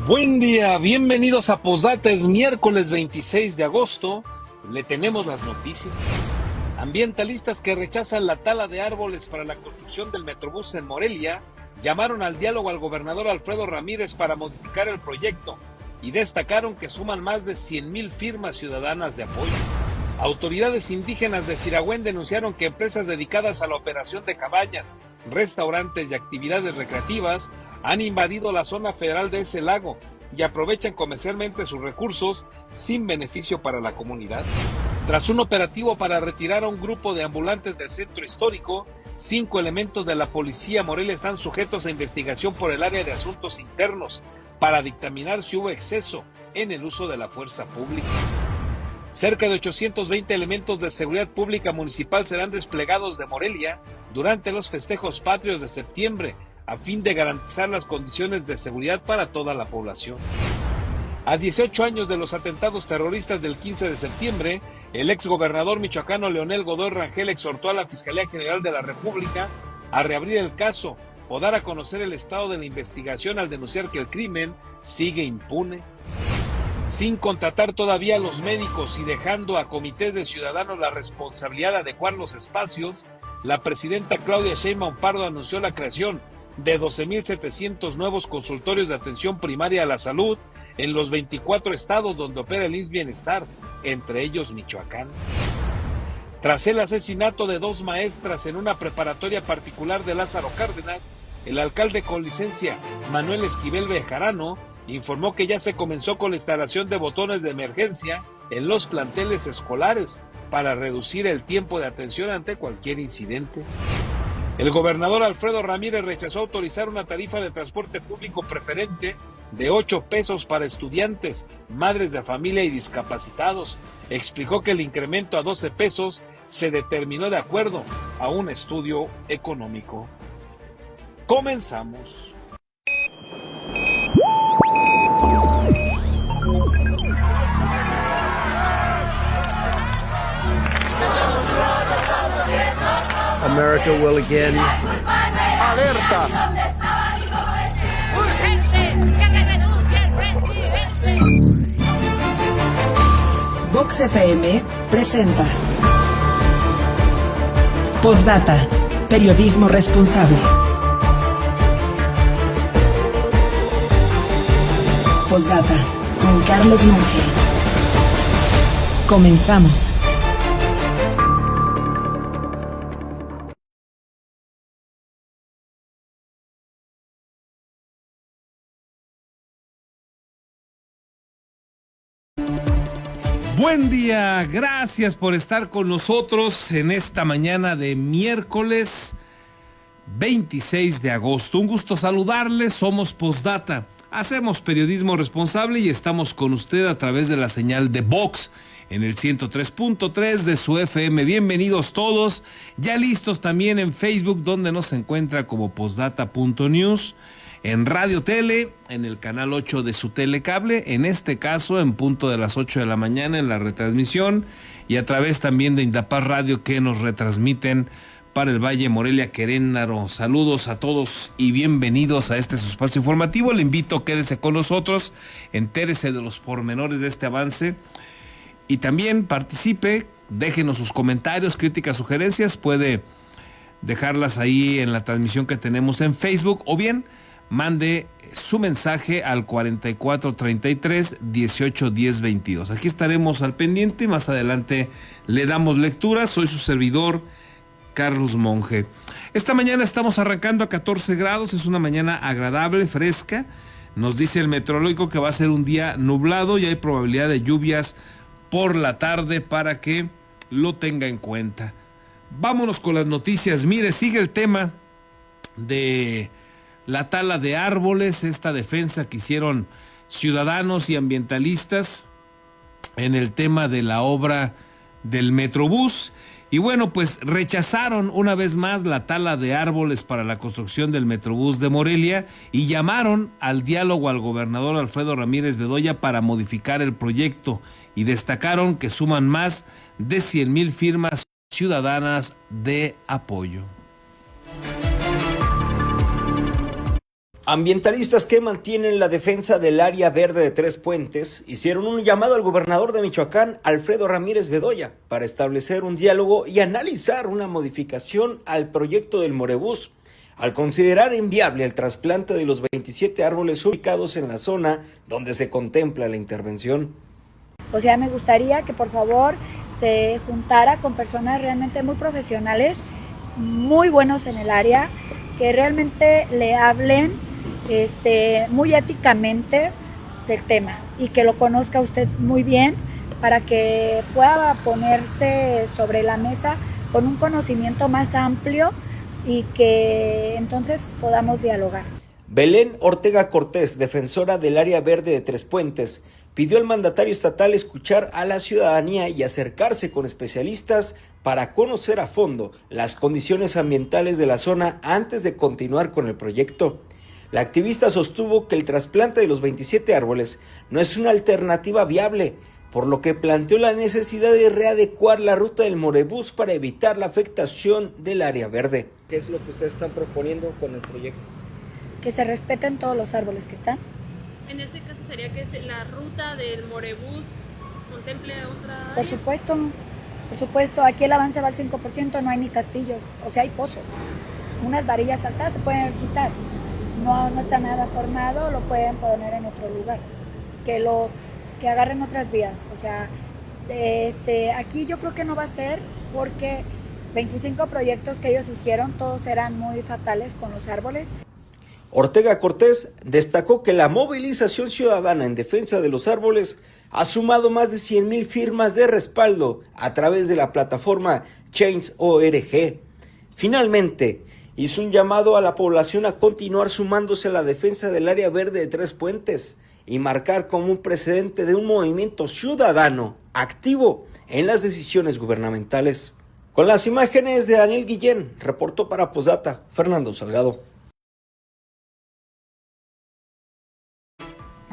Buen día, bienvenidos a Postdata, es miércoles 26 de agosto, le tenemos las noticias. Ambientalistas que rechazan la tala de árboles para la construcción del Metrobús en Morelia llamaron al diálogo al gobernador Alfredo Ramírez para modificar el proyecto y destacaron que suman más de 100,000 firmas ciudadanas de apoyo. Autoridades indígenas de Sirahuén denunciaron que empresas dedicadas a la operación de cabañas, restaurantes y actividades recreativas han invadido la zona federal de ese lago y aprovechan comercialmente sus recursos sin beneficio para la comunidad. Tras un operativo para retirar a un grupo de ambulantes del centro histórico, 5 elementos de la policía Morelia están sujetos a investigación por el área de asuntos internos para dictaminar si hubo exceso en el uso de la fuerza pública. Cerca de 820 elementos de seguridad pública municipal serán desplegados de Morelia durante los festejos patrios de septiembre, a fin de garantizar las condiciones de seguridad para toda la población. A 18 años de los atentados terroristas del 15 de septiembre, el exgobernador michoacano Leonel Godoy Rangel exhortó a la Fiscalía General de la República a reabrir el caso o dar a conocer el estado de la investigación al denunciar que el crimen sigue impune. Sin contratar todavía a los médicos y dejando a comités de ciudadanos la responsabilidad de adecuar los espacios, la presidenta Claudia Sheinbaum Pardo anunció la creación de 12,700 nuevos consultorios de atención primaria a la salud en los 24 estados donde opera el IMSS Bienestar, entre ellos Michoacán. Tras el asesinato de 2 maestras en una preparatoria particular de Lázaro Cárdenas, el alcalde con licencia, Manuel Esquivel Bejarano, informó que ya se comenzó con la instalación de botones de emergencia en los planteles escolares para reducir el tiempo de atención ante cualquier incidente. El gobernador Alfredo Ramírez rechazó autorizar una tarifa de transporte público preferente de 8 pesos para estudiantes, madres de familia y discapacitados. Explicó que el incremento a 12 pesos se determinó de acuerdo a un estudio económico. Comenzamos. America will again. Alerta. Urgente, que renuncie el presidente. Vox FM presenta Postdata, periodismo responsable. Postdata con Carlos Monge. Comenzamos. Buen día, gracias por estar con nosotros en esta mañana de miércoles 26 de agosto. Un gusto saludarles, somos Postdata, hacemos periodismo responsable y estamos con usted a través de la señal de Vox en el 103.3 de su FM. Bienvenidos todos, ya listos también en Facebook, donde nos encuentra como postdata.news. En Radio Tele, en el canal 8 de su telecable, en este caso en punto de las 8 de la mañana en la retransmisión y a través también de Indapaz Radio que nos retransmiten para el Valle, Morelia, Querétaro. Saludos a todos y bienvenidos a este su espacio informativo. Le invito, quédese con nosotros, entérese de los pormenores de este avance y también participe, déjenos sus comentarios, críticas, sugerencias, puede dejarlas ahí en la transmisión que tenemos en Facebook o bien mande su mensaje al 4433 18 10 22. Aquí estaremos al pendiente, más adelante le damos lectura. Soy su servidor, Carlos Monge. Esta mañana estamos arrancando a 14 grados, es una mañana agradable, fresca. Nos dice el meteorológico que va a ser un día nublado y hay probabilidad de lluvias por la tarde para que lo tenga en cuenta. Vámonos con las noticias. Mire, sigue el tema de la tala de árboles, esta defensa que hicieron ciudadanos y ambientalistas en el tema de la obra del Metrobús. Y bueno, pues rechazaron una vez más la tala de árboles para la construcción del Metrobús de Morelia y llamaron al diálogo al gobernador Alfredo Ramírez Bedoya para modificar el proyecto y destacaron que suman más de 100,000 firmas ciudadanas de apoyo. Ambientalistas que mantienen la defensa del área verde de Tres Puentes hicieron un llamado al gobernador de Michoacán, Alfredo Ramírez Bedoya, para establecer un diálogo y analizar una modificación al proyecto del Morebús, al considerar inviable el trasplante de los 27 árboles ubicados en la zona donde se contempla la intervención. O sea, me gustaría que por favor se juntara con personas realmente muy profesionales, muy buenos en el área, que realmente le hablen muy éticamente del tema y que lo conozca usted muy bien para que pueda ponerse sobre la mesa con un conocimiento más amplio y que entonces podamos dialogar. Belén Ortega Cortés, defensora del área verde de Tres Puentes, pidió al mandatario estatal escuchar a la ciudadanía y acercarse con especialistas para conocer a fondo las condiciones ambientales de la zona antes de continuar con el proyecto. La activista sostuvo que el trasplante de los 27 árboles no es una alternativa viable, por lo que planteó la necesidad de readecuar la ruta del Morebús para evitar la afectación del área verde. ¿Qué es lo que ustedes están proponiendo con el proyecto? Que se respeten todos los árboles que están. En este caso sería que la ruta del Morebús contemple otra área. Por supuesto, aquí el avance va al 5%, no hay ni castillos, o sea, hay pozos. Unas varillas saltadas se pueden quitar. No está nada formado, lo pueden poner en otro lugar, que agarren otras vías. O sea, aquí yo creo que no va a ser porque 25 proyectos que ellos hicieron, todos eran muy fatales con los árboles. Ortega Cortés destacó que la movilización ciudadana en defensa de los árboles ha sumado más de 100,000 firmas de respaldo a través de la plataforma Change.org. Finalmente, hizo un llamado a la población a continuar sumándose a la defensa del área verde de Tres Puentes y marcar como un precedente de un movimiento ciudadano activo en las decisiones gubernamentales. Con las imágenes de Daniel Guillén, reportó para Postdata, Fernando Salgado.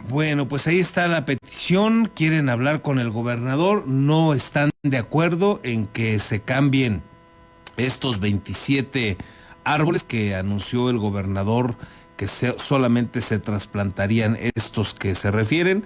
Bueno, pues ahí está la petición, quieren hablar con el gobernador, no están de acuerdo en que se cambien estos 27 árboles que anunció el gobernador que solamente se trasplantarían estos que se refieren,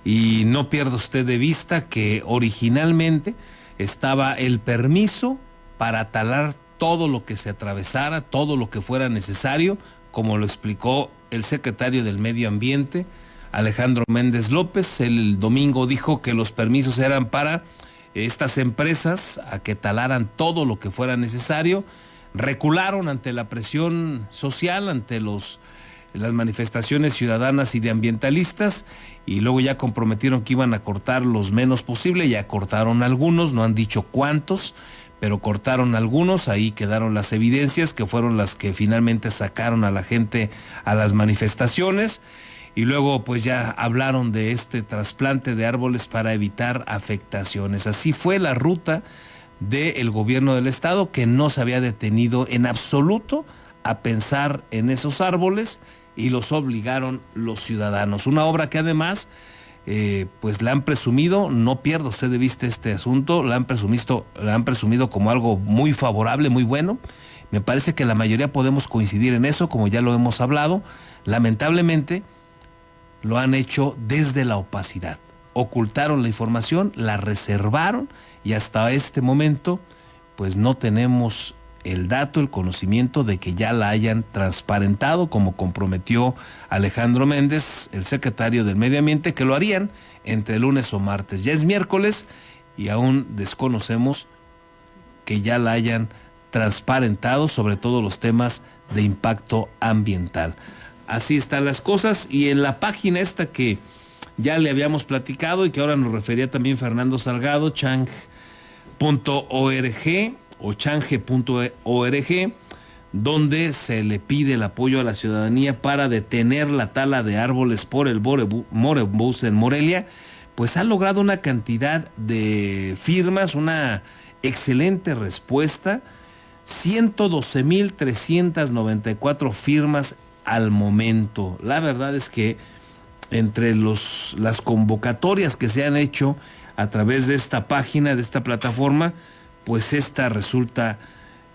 y no pierda usted de vista que originalmente estaba el permiso para talar todo lo que se atravesara, todo lo que fuera necesario, como lo explicó el secretario del Medio Ambiente, Alejandro Méndez López. El domingo dijo que los permisos eran para estas empresas a que talaran todo lo que fuera necesario. Recularon ante la presión social, ante las manifestaciones ciudadanas y de ambientalistas, y luego ya comprometieron que iban a cortar los menos posible. Ya cortaron algunos, no han dicho cuántos, pero cortaron algunos. Ahí quedaron las evidencias que fueron las que finalmente sacaron a la gente a las manifestaciones. Y luego pues ya hablaron de este trasplante de árboles para evitar afectaciones. Así fue la ruta del gobierno del estado, que no se había detenido en absoluto a pensar en esos árboles, y los obligaron los ciudadanos. Una obra que además pues la han presumido, no pierda usted de vista este asunto, la han presumido como algo muy favorable, muy bueno. Me parece que la mayoría podemos coincidir en eso, como ya lo hemos hablado. Lamentablemente lo han hecho desde la opacidad. Ocultaron la información, la reservaron, y hasta este momento pues no tenemos el dato, el conocimiento de que ya la hayan transparentado, como comprometió Alejandro Méndez, el secretario del Medio Ambiente, que lo harían entre lunes o martes. Ya es miércoles y aún desconocemos que ya la hayan transparentado, sobre todo los temas de impacto ambiental. Así están las cosas, y en la página esta que ya le habíamos platicado y que ahora nos refería también Fernando Salgado, change.org o change.org, donde se le pide el apoyo a la ciudadanía para detener la tala de árboles por el Morebús en Morelia, pues ha logrado una cantidad de firmas, una excelente respuesta, 112,394 firmas al momento. La verdad es que entre las convocatorias que se han hecho a través de esta página, de esta plataforma, pues esta resulta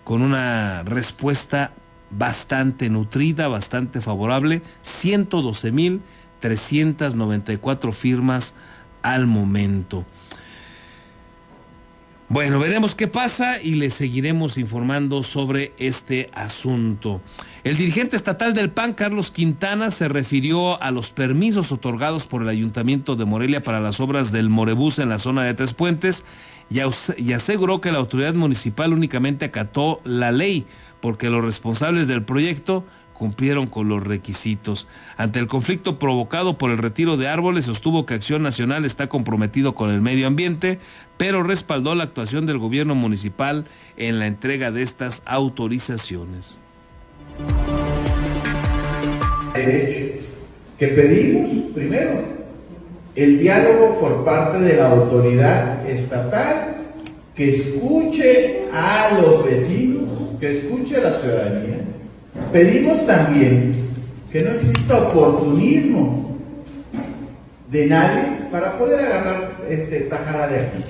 con una respuesta bastante nutrida, bastante favorable, 112,394 firmas al momento. Bueno, veremos qué pasa y les seguiremos informando sobre este asunto. El dirigente estatal del PAN, Carlos Quintana, se refirió a los permisos otorgados por el Ayuntamiento de Morelia para las obras del Morebús en la zona de Tres Puentes y aseguró que la autoridad municipal únicamente acató la ley porque los responsables del proyecto cumplieron con los requisitos. Ante el conflicto provocado por el retiro de árboles, sostuvo que Acción Nacional está comprometido con el medio ambiente, pero respaldó la actuación del gobierno municipal en la entrega de estas autorizaciones. Derecho que pedimos primero el diálogo por parte de la autoridad estatal, que escuche a los vecinos, que escuche a la ciudadanía. Pedimos también que no exista oportunismo de nadie para poder agarrar tajada de aquí.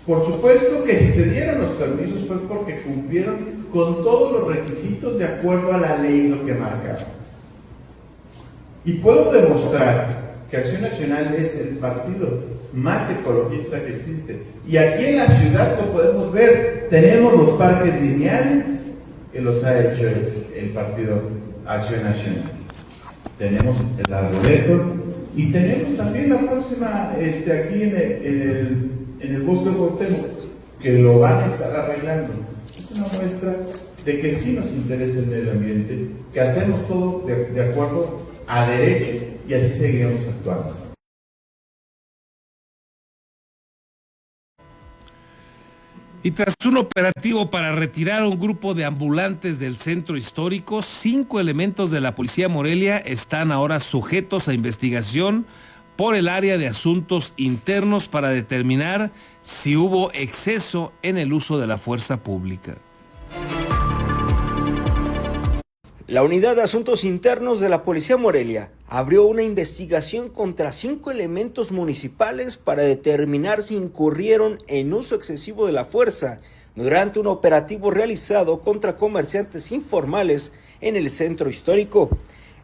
Por supuesto que si se dieron los permisos fue porque cumplieron con todos los requisitos de acuerdo a la ley lo que marcaba. Y puedo demostrar que Acción Nacional es el partido más ecologista que existe. Y aquí en la ciudad lo podemos ver, tenemos los parques lineales que los ha hecho el partido Acción Nacional. Tenemos el arboleto y tenemos también la próxima aquí en el Bosque de Cuauhtémoc, que lo van a estar arreglando. Es una muestra de que sí nos interesa el medio ambiente, que hacemos todo de acuerdo a derecho y así seguiremos actuando. Y tras un operativo para retirar a un grupo de ambulantes del centro histórico, 5 elementos de la Policía Morelia están ahora sujetos a investigación por el área de asuntos internos para determinar si hubo exceso en el uso de la fuerza pública. La Unidad de Asuntos Internos de la Policía Morelia abrió una investigación contra 5 elementos municipales para determinar si incurrieron en uso excesivo de la fuerza durante un operativo realizado contra comerciantes informales en el centro histórico.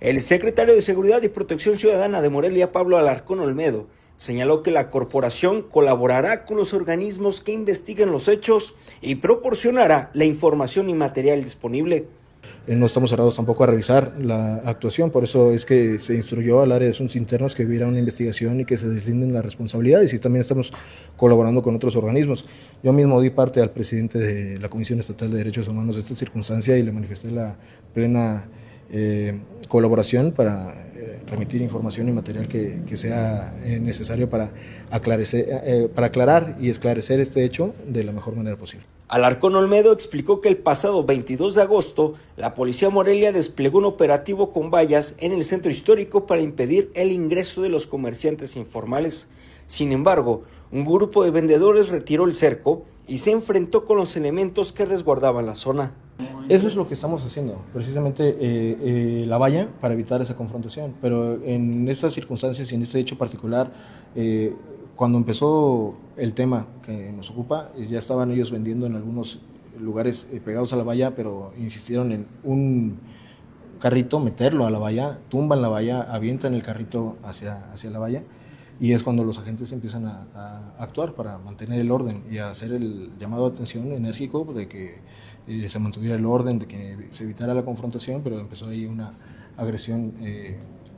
El secretario de Seguridad y Protección Ciudadana de Morelia, Pablo Alarcón Olmedo, señaló que la corporación colaborará con los organismos que investiguen los hechos y proporcionará la información y material disponible. No estamos cerrados tampoco a revisar la actuación, por eso es que se instruyó al área de asuntos internos que hubiera una investigación y que se deslinden las responsabilidades, y también estamos colaborando con otros organismos. Yo mismo di parte al presidente de la Comisión Estatal de Derechos Humanos de esta circunstancia y le manifesté la plena colaboración para remitir información y material que sea necesario para aclarar y esclarecer este hecho de la mejor manera posible. Alarcón Olmedo explicó que el pasado 22 de agosto, la Policía Morelia desplegó un operativo con vallas en el centro histórico para impedir el ingreso de los comerciantes informales. Sin embargo, un grupo de vendedores retiró el cerco y se enfrentó con los elementos que resguardaban la zona. Eso es lo que estamos haciendo, precisamente la valla para evitar esa confrontación, pero en estas circunstancias y en este hecho particular, cuando empezó el tema que nos ocupa, ya estaban ellos vendiendo en algunos lugares pegados a la valla, pero insistieron en un carrito, meterlo a la valla, tumban la valla, avientan el carrito hacia la valla, y es cuando los agentes empiezan a actuar para mantener el orden y a hacer el llamado de atención enérgico de que se mantuviera el orden, de que se evitara la confrontación, pero empezó ahí una agresión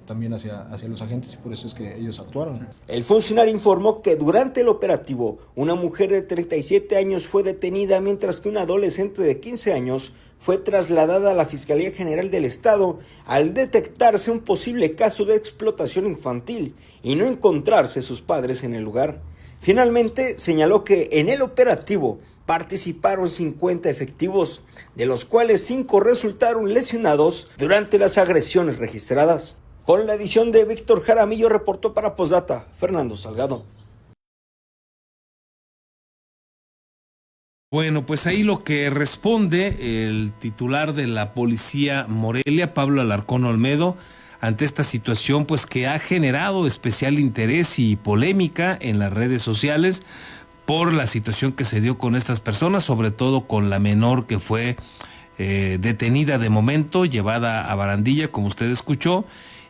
también hacia los agentes, y por eso es que ellos actuaron. El funcionario informó que durante el operativo, una mujer de 37 años fue detenida, mientras que una adolescente de 15 años fue trasladada a la Fiscalía General del Estado al detectarse un posible caso de explotación infantil y no encontrarse sus padres en el lugar. Finalmente, señaló que en el operativo participaron 50 efectivos, de los cuales 5 resultaron lesionados durante las agresiones registradas. Con la edición de Víctor Jaramillo, reportó para Postdata, Fernando Salgado. Bueno, pues ahí lo que responde el titular de la Policía Morelia, Pablo Alarcón Olmedo, ante esta situación pues que ha generado especial interés y polémica en las redes sociales por la situación que se dio con estas personas, sobre todo con la menor que fue detenida de momento, llevada a barandilla, como usted escuchó,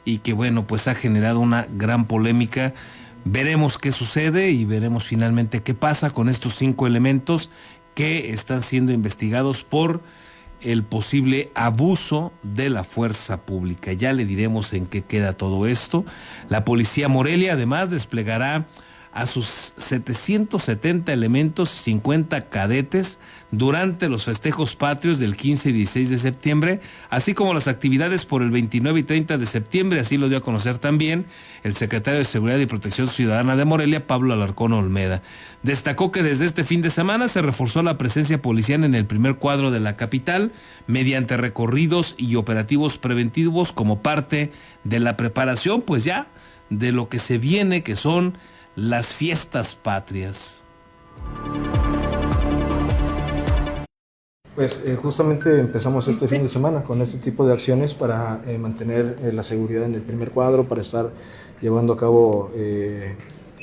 y que bueno, pues ha generado una gran polémica. Veremos qué sucede y veremos finalmente qué pasa con estos 5 elementos que están siendo investigados por el posible abuso de la fuerza pública. Ya le diremos en qué queda todo esto. La Policía Morelia además desplegará a sus 770 elementos y 50 cadetes durante los festejos patrios del 15 y 16 de septiembre, así como las actividades por el 29 y 30 de septiembre, así lo dio a conocer también el secretario de Seguridad y Protección Ciudadana de Morelia, Pablo Alarcón Olmeda. Destacó que desde este fin de semana se reforzó la presencia policial en el primer cuadro de la capital mediante recorridos y operativos preventivos como parte de la preparación, pues ya, de lo que se viene, que son las fiestas patrias. Pues justamente empezamos este fin de semana con este tipo de acciones para mantener la seguridad en el primer cuadro, para estar llevando a cabo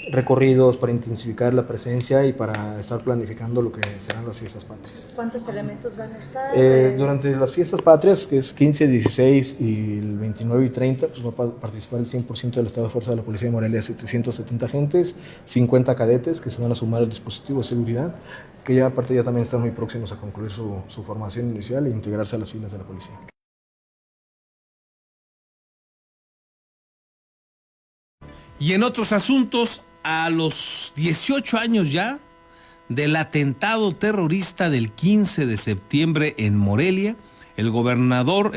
recorridos, para intensificar la presencia y para estar planificando lo que serán las fiestas patrias. ¿Cuántos elementos van a estar? Durante las fiestas patrias, que es 15, 16 y el 29 y 30, pues va a participar el 100% del Estado de Fuerza de la Policía de Morelia, 770 agentes, 50 cadetes que se van a sumar al dispositivo de seguridad, que ya aparte ya también están muy próximos a concluir su formación inicial e integrarse a las filas de la policía. Y en otros asuntos, a los 18 años ya del atentado terrorista del 15 de septiembre en Morelia, el exgobernador,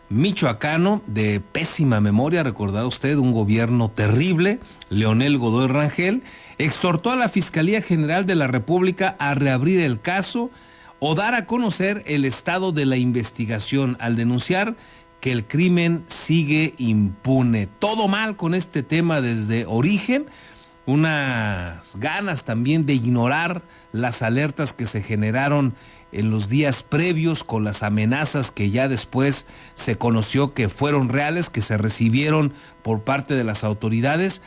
michoacano, de pésima memoria, recordará usted, un gobierno terrible, Leonel Godoy Rangel, exhortó a la Fiscalía General de la República a reabrir el caso o dar a conocer el estado de la investigación al denunciar que el crimen sigue impune. Todo mal con este tema desde origen, unas ganas también de ignorar las alertas que se generaron en los días previos con las amenazas que ya después se conoció que fueron reales, que se recibieron por parte de las autoridades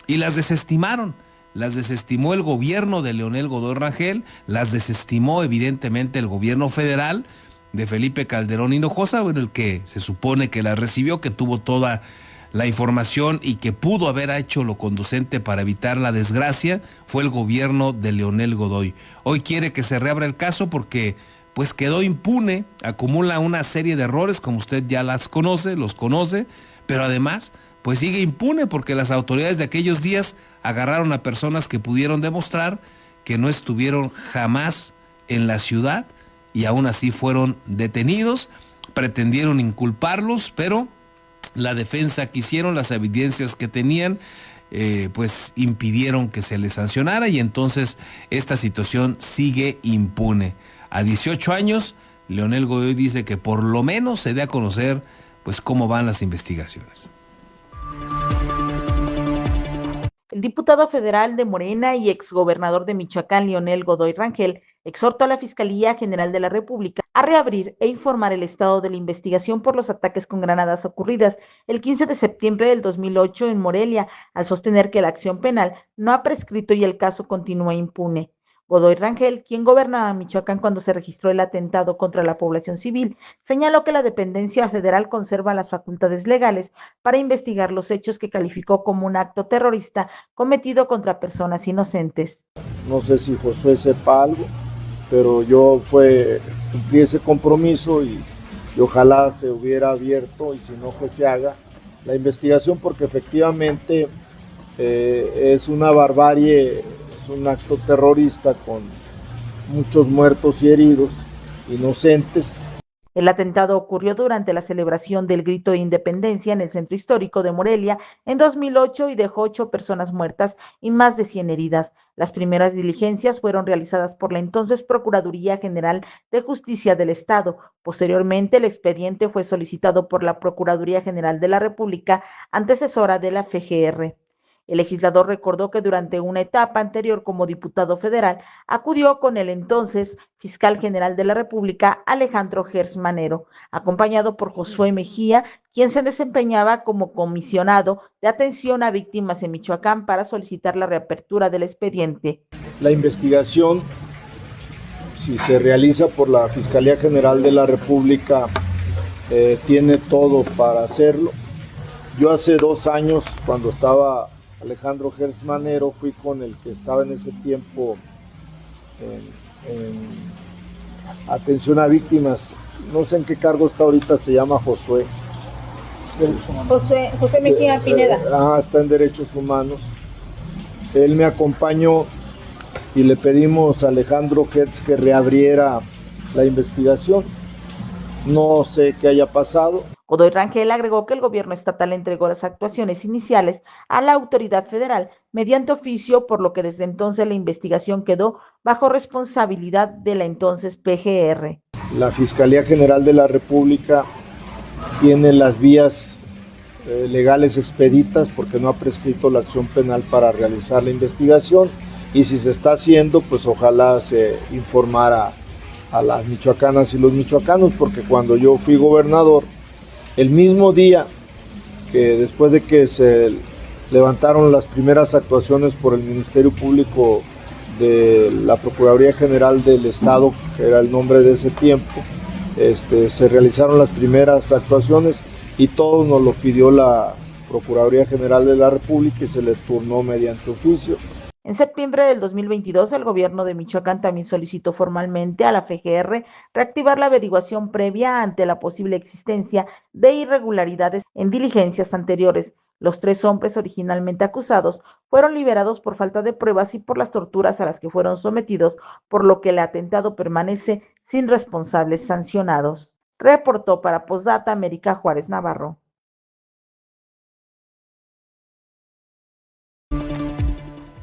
y las desestimaron. Las desestimó el gobierno de Leonel Godoy Rangel, las desestimó evidentemente el gobierno federal de Felipe Calderón Hinojosa, bueno, el que se supone que la recibió, que tuvo toda la información y que pudo haber hecho lo conducente para evitar la desgracia, fue el gobierno de Leonel Godoy. Hoy quiere que se reabra el caso porque pues quedó impune, acumula una serie de errores, como usted ya los conoce, pero además pues sigue impune porque las autoridades de aquellos días agarraron a personas que pudieron demostrar que no estuvieron jamás en la ciudad y aún así fueron detenidos, pretendieron inculparlos, pero la defensa que hicieron, las evidencias que tenían, pues impidieron que se les sancionara y entonces esta situación sigue impune. A 18 años, Leonel Godoy dice que por lo menos se dé a conocer pues cómo van las investigaciones. El diputado federal de Morena y exgobernador de Michoacán, Leonel Godoy Rangel, exhortó a la Fiscalía General de la República a reabrir e informar el estado de la investigación por los ataques con granadas ocurridas el 15 de septiembre del 2008 en Morelia, al sostener que la acción penal no ha prescrito y el caso continúa impune. Godoy Rangel, quien gobernaba Michoacán cuando se registró el atentado contra la población civil, señaló que la dependencia federal conserva las facultades legales para investigar los hechos que calificó como un acto terrorista cometido contra personas inocentes. No sé si Josué sepa algo, pero yo cumplí ese compromiso y ojalá se hubiera abierto y si no que se haga la investigación porque efectivamente es una barbarie. Es un acto terrorista con muchos muertos y heridos, inocentes. El atentado ocurrió durante la celebración del Grito de Independencia en el centro histórico de Morelia en 2008 y dejó 8 personas muertas y más de 100 heridas. Las primeras diligencias fueron realizadas por la entonces Procuraduría General de Justicia del Estado. Posteriormente, el expediente fue solicitado por la Procuraduría General de la República, antecesora de la FGR. El legislador recordó que durante una etapa anterior como diputado federal acudió con el entonces fiscal general de la República, Alejandro Gers Manero, acompañado por Josué Mejía, quien se desempeñaba como comisionado de atención a víctimas en Michoacán para solicitar la reapertura del expediente. La investigación si se realiza por la Fiscalía General de la República, tiene todo para hacerlo. Yo hace 2 años, cuando estaba Alejandro Gertz Manero, fui con el que estaba en ese tiempo en atención a víctimas, no sé en qué cargo está ahorita, se llama Josué Mejía Pineda. Está en Derechos Humanos. Él me acompañó y le pedimos a Alejandro Gertz que reabriera la investigación. No sé qué haya pasado. Godoy Rangel agregó que el gobierno estatal entregó las actuaciones iniciales a la autoridad federal mediante oficio, por lo que desde entonces la investigación quedó bajo responsabilidad de la entonces PGR. La Fiscalía General de la República tiene las vías legales expeditas porque no ha prescrito la acción penal para realizar la investigación, y si se está haciendo, pues ojalá se informara a las michoacanas y los michoacanos, porque cuando yo fui gobernador, el mismo día que después de que se levantaron las primeras actuaciones por el Ministerio Público de la Procuraduría General del Estado, que era el nombre de ese tiempo, se realizaron las primeras actuaciones y todo nos lo pidió la Procuraduría General de la República y se le turnó mediante oficio. En septiembre del 2022, el gobierno de Michoacán también solicitó formalmente a la FGR reactivar la averiguación previa ante la posible existencia de irregularidades en diligencias anteriores. Los 3 hombres originalmente acusados fueron liberados por falta de pruebas y por las torturas a las que fueron sometidos, por lo que el atentado permanece sin responsables sancionados. Reportó para Postdata América Juárez Navarro.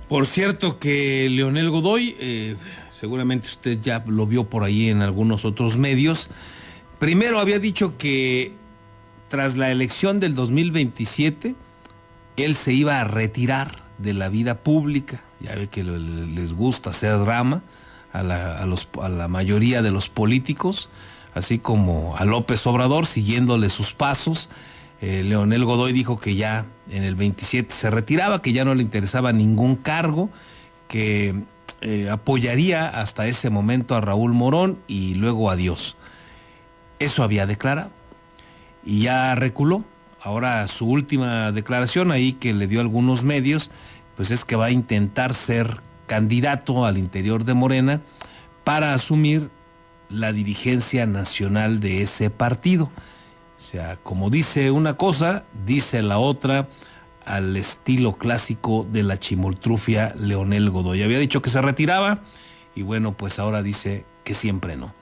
Por cierto que Leonel Godoy, seguramente usted ya lo vio por ahí en algunos otros medios, primero había dicho que tras la elección del 2027, él se iba a retirar de la vida pública. Ya ve que les gusta hacer drama a la mayoría de los políticos, así como a López Obrador, siguiéndole sus pasos. Leonel Godoy dijo que ya en el 27 se retiraba, que ya no le interesaba ningún cargo, que apoyaría hasta ese momento a Raúl Morón y luego a Dios. Eso había declarado y ya reculó. Ahora su última declaración ahí que le dio a algunos medios, pues es que va a intentar ser candidato al interior de Morena para asumir la dirigencia nacional de ese partido. O sea, como dice una cosa, dice la otra, al estilo clásico de la chimoltrufia Leonel Godoy. Había dicho que se retiraba y bueno, pues ahora dice que siempre no.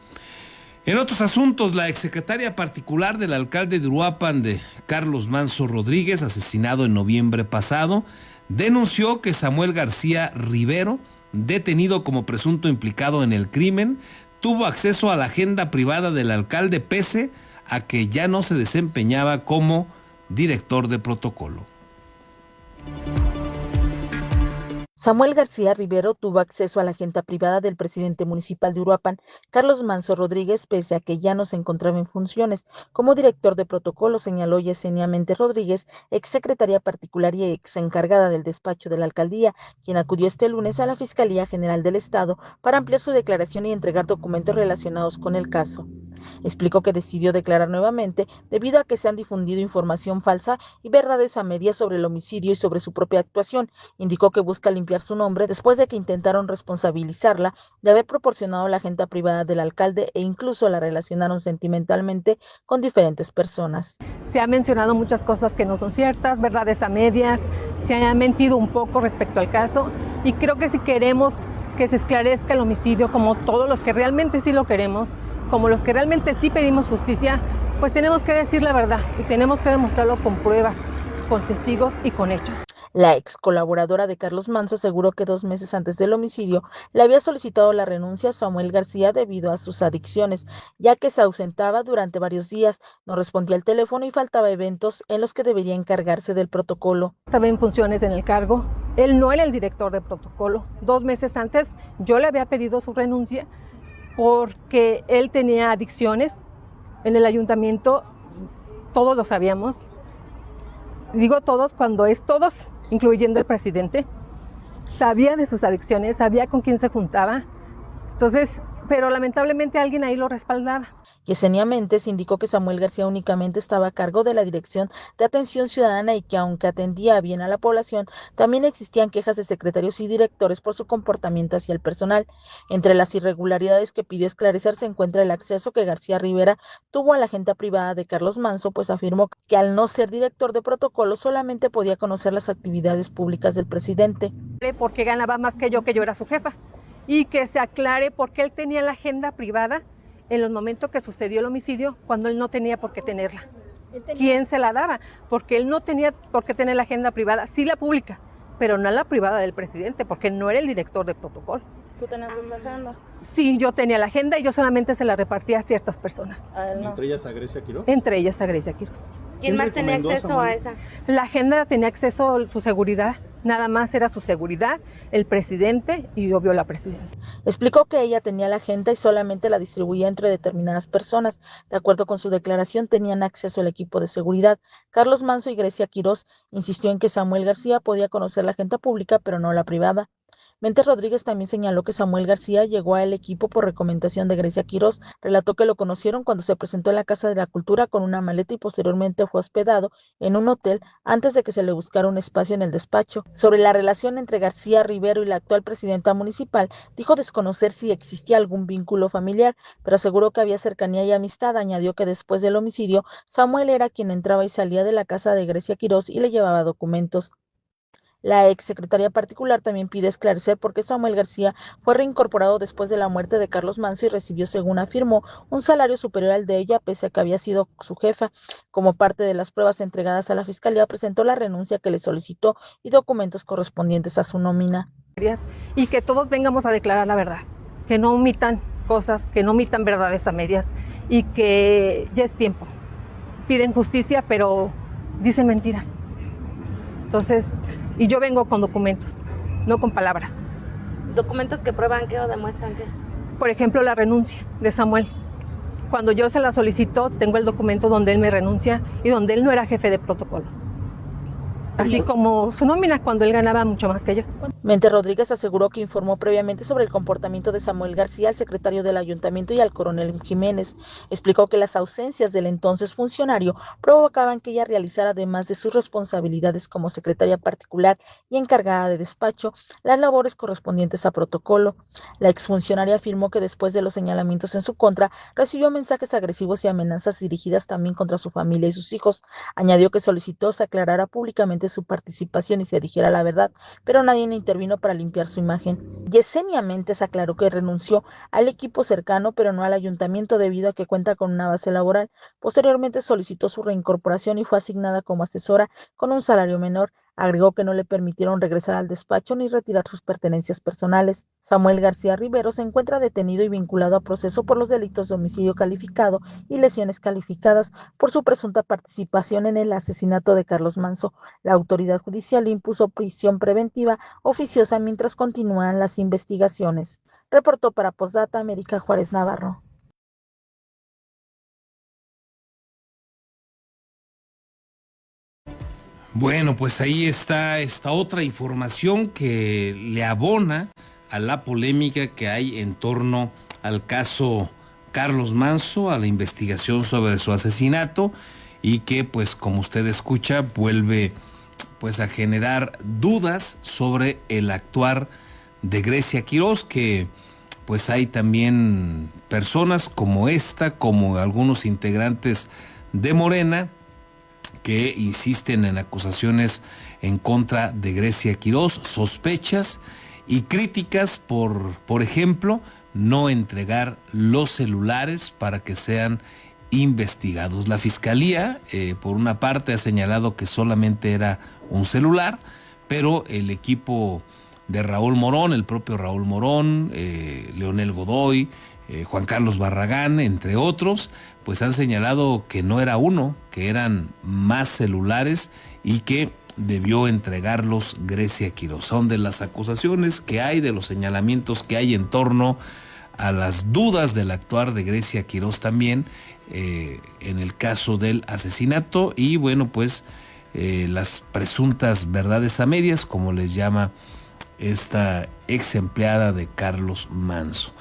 En otros asuntos, la exsecretaria particular del alcalde de Uruapan, de Carlos Manso Rodríguez, asesinado en noviembre pasado, denunció que Samuel García Rivero, detenido como presunto implicado en el crimen, tuvo acceso a la agenda privada del alcalde pese a que ya no se desempeñaba como director de protocolo. Samuel García Rivero tuvo acceso a la agenda privada del presidente municipal de Uruapan, Carlos Manso Rodríguez, pese a que ya no se encontraba en funciones. Como director de protocolo, señaló Yesenia Méndez Rodríguez, exsecretaria particular y exencargada del despacho de la alcaldía, quien acudió este lunes a la Fiscalía General del Estado para ampliar su declaración y entregar documentos relacionados con el caso. Explicó que decidió declarar nuevamente debido a que se han difundido información falsa y verdades a medias sobre el homicidio y sobre su propia actuación. Indicó que busca limpiar su nombre después de que intentaron responsabilizarla de haber proporcionado la agenda privada del alcalde e incluso la relacionaron sentimentalmente con diferentes personas. Se han mencionado muchas cosas que no son ciertas, verdades a medias, se ha mentido un poco respecto al caso y creo que si queremos que se esclarezca el homicidio como todos los que realmente sí lo queremos, como los que realmente sí pedimos justicia, pues tenemos que decir la verdad y tenemos que demostrarlo con pruebas, con testigos y con hechos. La ex colaboradora de Carlos Manso aseguró que 2 meses antes del homicidio le había solicitado la renuncia a Samuel García debido a sus adicciones, ya que se ausentaba durante varios días, no respondía al teléfono y faltaba eventos en los que debería encargarse del protocolo. Estaba en funciones en el cargo, él no era el director de protocolo. 2 meses antes yo le había pedido su renuncia porque él tenía adicciones. En el ayuntamiento todos lo sabíamos. Digo todos cuando es todos, incluyendo el presidente. Sabía de sus adicciones, sabía con quién se juntaba. Entonces, pero lamentablemente alguien ahí lo respaldaba. Yesenia Méndez indicó que Samuel García únicamente estaba a cargo de la Dirección de Atención Ciudadana y que aunque atendía bien a la población, también existían quejas de secretarios y directores por su comportamiento hacia el personal. Entre las irregularidades que pidió esclarecer se encuentra el acceso que García Rivera tuvo a la agenda privada de Carlos Manso, pues afirmó que al no ser director de protocolo solamente podía conocer las actividades públicas del presidente. Porque ganaba más que yo era su jefa, y que se aclare por qué él tenía la agenda privada en los momentos que sucedió el homicidio, cuando él no tenía por qué tenerla. ¿Quién se la daba? Porque él no tenía por qué tener la agenda privada, sí la pública, pero no la privada del presidente, porque no era el director de protocolo. ¿Tú tenías esta agenda? Sí, yo tenía la agenda y yo solamente se la repartía a ciertas personas. A él no. ¿Entre ellas a Grecia Quiroz? Entre ellas a Grecia Quiroz. ¿Quién más tenía acceso a esa? La agenda tenía acceso a su seguridad, nada más era su seguridad, el presidente y obvio la presidenta. Explicó que ella tenía la agenda y solamente la distribuía entre determinadas personas. De acuerdo con su declaración, tenían acceso al equipo de seguridad. Carlos Manso y Grecia Quiroz insistió en que Samuel García podía conocer la agenda pública, pero no la privada. Méndez Rodríguez también señaló que Samuel García llegó al equipo por recomendación de Grecia Quiroz. Relató que lo conocieron cuando se presentó en la Casa de la Cultura con una maleta y posteriormente fue hospedado en un hotel antes de que se le buscara un espacio en el despacho. Sobre la relación entre García Rivero y la actual presidenta municipal, dijo desconocer si existía algún vínculo familiar, pero aseguró que había cercanía y amistad. Añadió que después del homicidio, Samuel era quien entraba y salía de la casa de Grecia Quiroz y le llevaba documentos. La exsecretaria particular también pide esclarecer por qué Samuel García fue reincorporado después de la muerte de Carlos Manso y recibió, según afirmó, un salario superior al de ella, pese a que había sido su jefa. Como parte de las pruebas entregadas a la Fiscalía, presentó la renuncia que le solicitó y documentos correspondientes a su nómina. Y que todos vengamos a declarar la verdad, que no omitan cosas, que no omitan verdades a medias y que ya es tiempo. Piden justicia, pero dicen mentiras. Entonces, y yo vengo con documentos, no con palabras. ¿Documentos que prueban qué o demuestran qué? Por ejemplo, la renuncia de Samuel. Cuando yo se la solicito, tengo el documento donde él me renuncia y donde él no era jefe de protocolo. Así como su nómina cuando él ganaba mucho más que yo. Méndez Rodríguez aseguró que informó previamente sobre el comportamiento de Samuel García al secretario del ayuntamiento y al coronel Jiménez. Explicó que las ausencias del entonces funcionario provocaban que ella realizara, además de sus responsabilidades como secretaria particular y encargada de despacho, las labores correspondientes a protocolo. La exfuncionaria afirmó que después de los señalamientos en su contra, recibió mensajes agresivos y amenazas dirigidas también contra su familia y sus hijos. Añadió que solicitó se aclarara públicamente su participación y se dijera la verdad, pero nadie intervino para limpiar su imagen. Yesenia Méndez aclaró que renunció al equipo cercano, pero no al ayuntamiento debido a que cuenta con una base laboral. Posteriormente solicitó su reincorporación y fue asignada como asesora con un salario menor. Agregó que no le permitieron regresar al despacho ni retirar sus pertenencias personales. Samuel García Rivero se encuentra detenido y vinculado a proceso por los delitos de homicidio calificado y lesiones calificadas por su presunta participación en el asesinato de Carlos Manso. La autoridad judicial impuso prisión preventiva oficiosa mientras continúan las investigaciones. Reportó para Postdata América Juárez Navarro. Bueno, pues ahí está esta otra información que le abona a la polémica que hay en torno al caso Carlos Manso, a la investigación sobre su asesinato y que, pues como usted escucha, vuelve pues a generar dudas sobre el actuar de Grecia Quiroz, que pues hay también personas como esta, como algunos integrantes de Morena, que insisten en acusaciones en contra de Grecia Quiroz, sospechas y críticas por ejemplo, no entregar los celulares para que sean investigados. La Fiscalía, por una parte, ha señalado que solamente era un celular, pero el equipo de Raúl Morón, el propio Raúl Morón, Leonel Godoy, Juan Carlos Barragán, entre otros, pues han señalado que no era uno, que eran más celulares y que debió entregarlos Grecia Quiroz. Son de las acusaciones que hay, de los señalamientos que hay en torno a las dudas del actuar de Grecia Quiroz también en el caso del asesinato y bueno, pues las presuntas verdades a medias, como les llama esta ex empleada de Carlos Manso.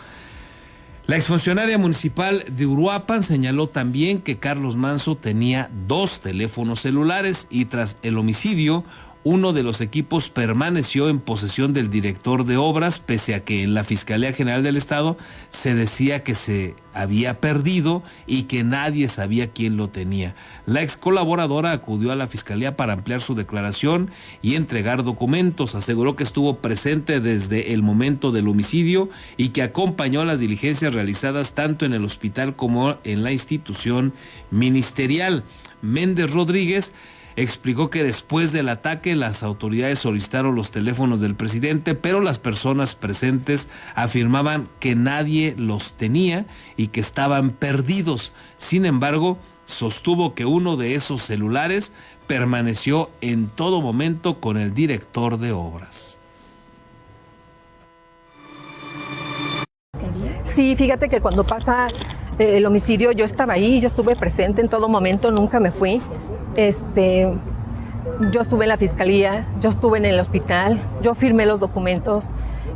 La exfuncionaria municipal de Uruapan señaló también que Carlos Manso tenía 2 teléfonos celulares y tras el homicidio, uno de los equipos permaneció en posesión del director de obras, pese a que en la Fiscalía General del Estado se decía que se había perdido y que nadie sabía quién lo tenía. La ex colaboradora acudió a la Fiscalía para ampliar su declaración y entregar documentos. Aseguró que estuvo presente desde el momento del homicidio y que acompañó las diligencias realizadas tanto en el hospital como en la institución ministerial. Méndez Rodríguez explicó que después del ataque las autoridades solicitaron los teléfonos del presidente, pero las personas presentes afirmaban que nadie los tenía y que estaban perdidos. Sin embargo, sostuvo que uno de esos celulares permaneció en todo momento con el director de obras. Sí, fíjate que cuando pasa el homicidio yo estaba ahí, yo estuve presente en todo momento, nunca me fui. Yo estuve en la fiscalía, yo estuve en el hospital, yo firmé los documentos.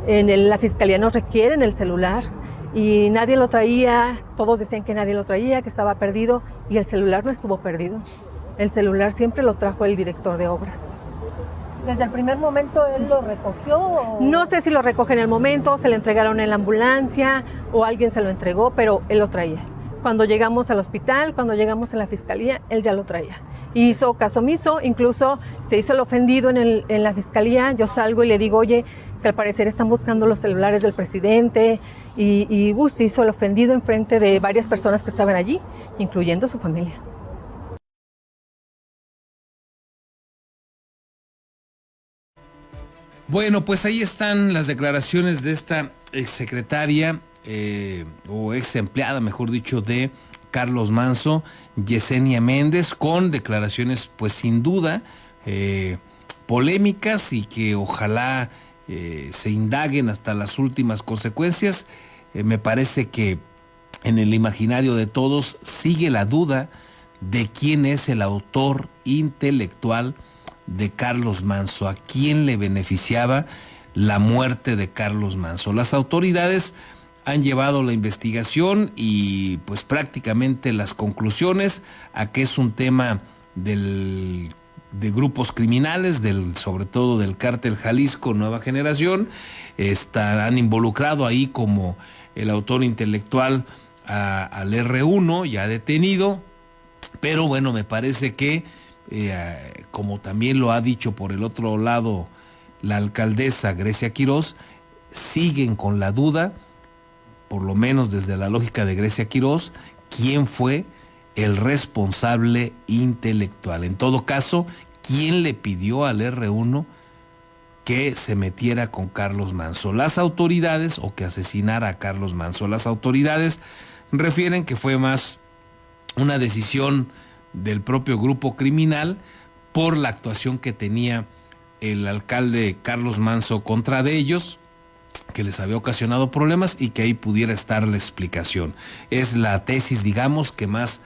La fiscalía nos requiere el celular y nadie lo traía, todos decían que nadie lo traía, que estaba perdido y el celular no estuvo perdido. El celular siempre lo trajo el director de obras. ¿Desde el primer momento él lo recogió? ¿O? No sé si lo recoge en el momento, se le entregaron en la ambulancia o alguien se lo entregó, pero él lo traía. Cuando llegamos al hospital, cuando llegamos a la fiscalía, él ya lo traía. Hizo caso omiso, incluso se hizo el ofendido en la fiscalía. Yo salgo y le digo, oye, que al parecer están buscando los celulares del presidente. Y se hizo el ofendido enfrente de varias personas que estaban allí, incluyendo su familia. Bueno, pues ahí están las declaraciones de esta exsecretaria o ex empleada, mejor dicho, de Carlos Manso, Yesenia Méndez, con declaraciones pues sin duda polémicas y que ojalá se indaguen hasta las últimas consecuencias. Me parece que en el imaginario de todos sigue la duda de quién es el autor intelectual de Carlos Manso, a quién le beneficiaba la muerte de Carlos Manso. Las autoridades han llevado la investigación y pues prácticamente las conclusiones a que es un tema de grupos criminales, sobre todo del cártel Jalisco Nueva Generación. Han involucrado ahí como el autor intelectual al R1 ya detenido, pero bueno, me parece que como también lo ha dicho por el otro lado la alcaldesa Grecia Quirós, siguen con la duda, por lo menos desde la lógica de Grecia Quirós, quién fue el responsable intelectual. En todo caso, quién le pidió al R1 que se metiera con Carlos Manso. Las autoridades, o que asesinara a Carlos Manso. Las autoridades refieren que fue más una decisión del propio grupo criminal por la actuación que tenía el alcalde Carlos Manso contra de ellos, que les había ocasionado problemas y que ahí pudiera estar la explicación. Es la tesis, digamos, que más